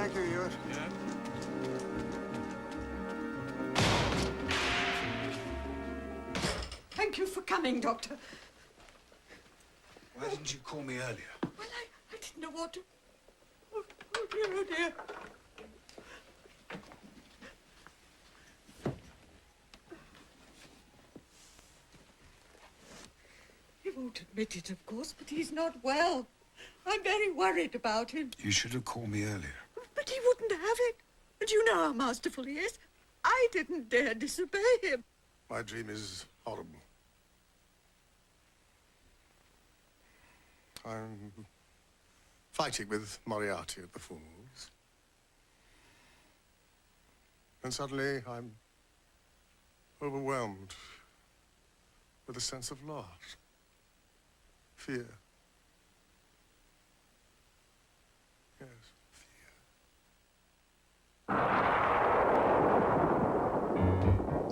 Thank you, Ewart. Yeah. Thank you for coming, Doctor. Why didn't you call me earlier? Well, I didn't know what to... Oh, dear, oh, dear. He won't admit it, of course, but he's not well. I'm very worried about him. You should have called me earlier. But he wouldn't have it. And you know how masterful he is. I didn't dare disobey him. My dream is horrible. I'm fighting with Moriarty at the Falls. And suddenly I'm overwhelmed with a sense of loss, fear. Yes, fear.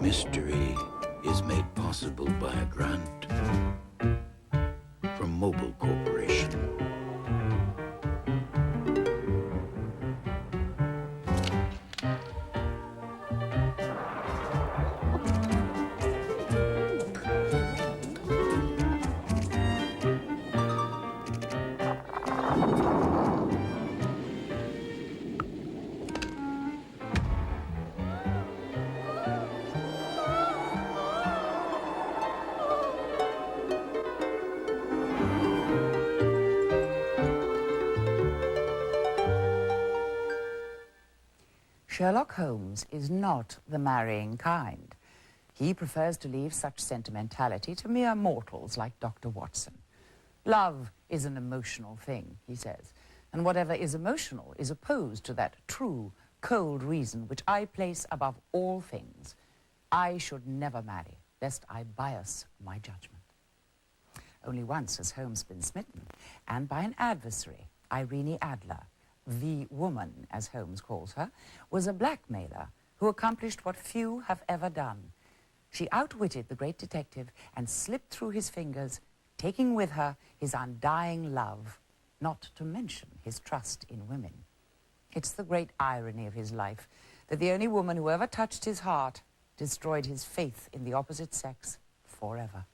Mystery is made possible by a grant from Mobil Corporation. Sherlock Holmes is not the marrying kind. He prefers to leave such sentimentality to mere mortals like Dr. Watson. Love is an emotional thing, he says, and whatever is emotional is opposed to that true, cold reason which I place above all things. I should never marry, lest I bias my judgment. Only once has Holmes been smitten, and by an adversary, Irene Adler. The woman, as Holmes calls her, was a blackmailer who accomplished what few have ever done. She outwitted the great detective and slipped through his fingers, taking with her his undying love, not to mention his trust in women. It's the great irony of his life that the only woman who ever touched his heart destroyed his faith in the opposite sex forever.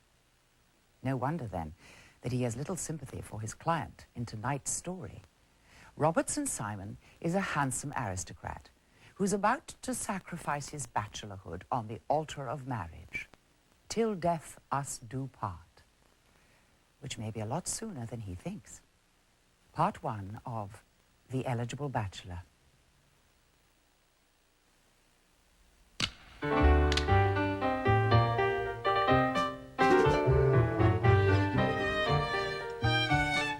No wonder, then, that he has little sympathy for his client in tonight's story. Robertson Simon is a handsome aristocrat who's about to sacrifice his bachelorhood on the altar of marriage. Till death us do part, which may be a lot sooner than he thinks. Part 1 of The Eligible Bachelor.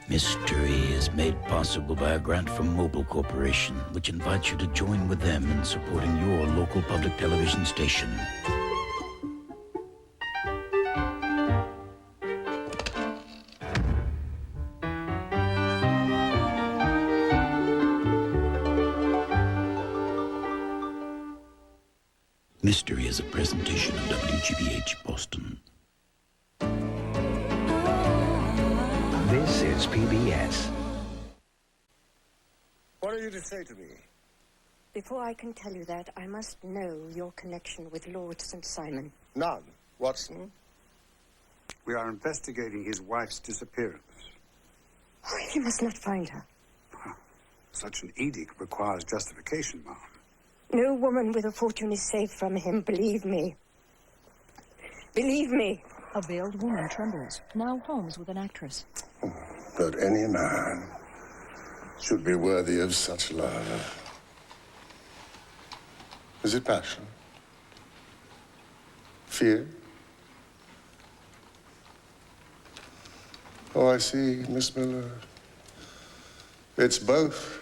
Mystery is made possible by a grant from Mobil Corporation, which invites you to join with them in supporting your local public television station. Mystery is a presentation of WGBH Boston. This is PBS. What are you to say to me? Before I can tell you that, I must know your connection with Lord St. Simon. None. Watson? We are investigating his wife's disappearance. Oh, you must not find her. Such an edict requires justification, ma'am. No woman with a fortune is safe from him, believe me. Believe me. A veiled woman trembles. Now Holmes with an actress. That any man should be worthy of such love. Is it passion? Fear? Oh, I see, Miss Miller. It's both.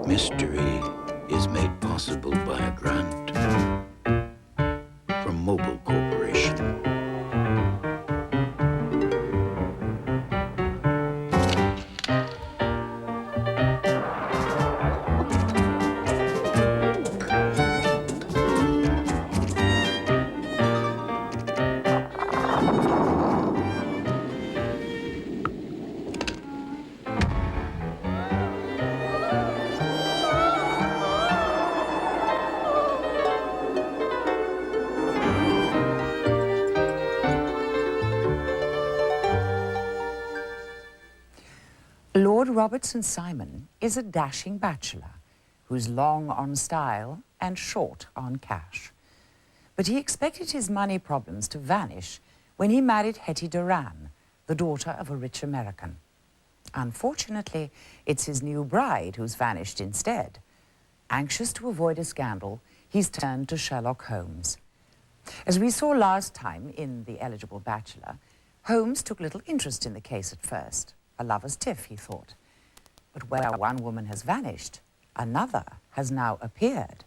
Mystery is made possible by a grant from Mobil Corporation. Robertson Simon is a dashing bachelor who's long on style and short on cash. But he expected his money problems to vanish when he married Hetty Duran, the daughter of a rich American. Unfortunately, it's his new bride who's vanished instead. Anxious to avoid a scandal, he's turned to Sherlock Holmes. As we saw last time in The Eligible Bachelor, Holmes took little interest in the case at first. A lover's tiff, he thought. But where one woman has vanished, another has now appeared.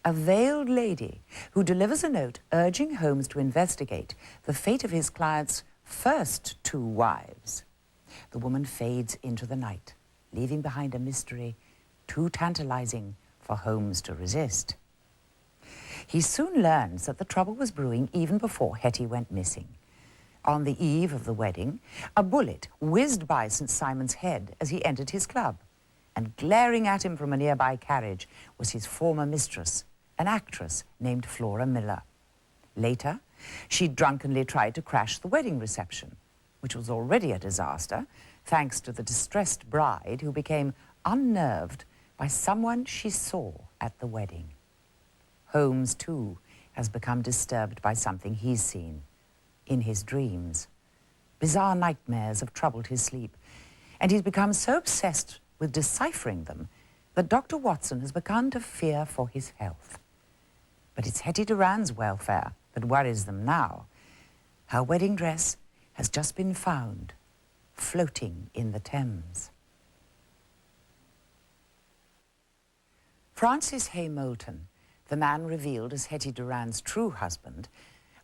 A veiled lady who delivers a note urging Holmes to investigate the fate of his client's first 2 wives. The woman fades into the night, leaving behind a mystery too tantalizing for Holmes to resist. He soon learns that the trouble was brewing even before Hetty went missing. On the eve of the wedding, a bullet whizzed by St. Simon's Head as he entered his club, and glaring at him from a nearby carriage was his former mistress, an actress named Flora Miller. Later, she drunkenly tried to crash the wedding reception, which was already a disaster, thanks to the distressed bride who became unnerved by someone she saw at the wedding. Holmes, too, has become disturbed by something he's seen in his dreams. Bizarre nightmares have troubled his sleep, and he's become so obsessed with deciphering them that Dr. Watson has begun to fear for his health. But it's Hetty Duran's welfare that worries them now. Her wedding dress has just been found, floating in the Thames. Francis Hay Moulton, the man revealed as Hetty Duran's true husband,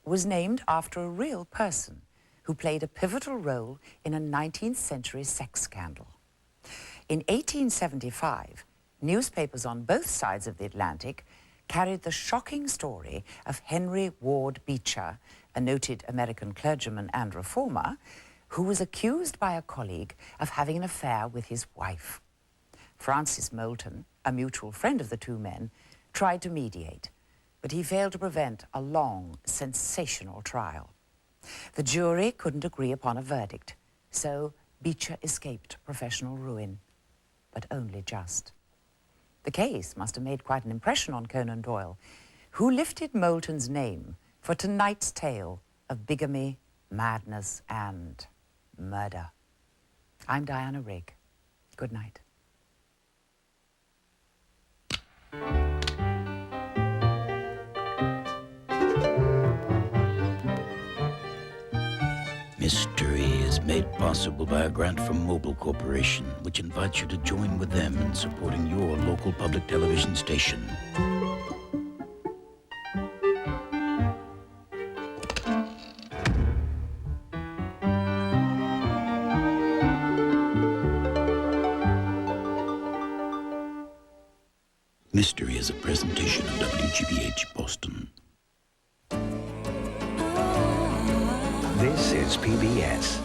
was named after a real person who played a pivotal role in a 19th century sex scandal. In 1875, newspapers on both sides of the Atlantic carried the shocking story of Henry Ward Beecher, a noted American clergyman and reformer, who was accused by a colleague of having an affair with his wife. Francis Moulton, a mutual friend of the 2 men, tried to mediate, but he failed to prevent a long, sensational trial. The jury couldn't agree upon a verdict, so Beecher escaped professional ruin, but only just. The case must have made quite an impression on Conan Doyle, who lifted Moulton's name for tonight's tale of bigamy, madness, and murder. I'm Diana Rigg. Good night. Mystery is made possible by a grant from Mobile Corporation, which invites you to join with them in supporting your local public television station. Mystery is a presentation of WGBH Boston. This is PBS.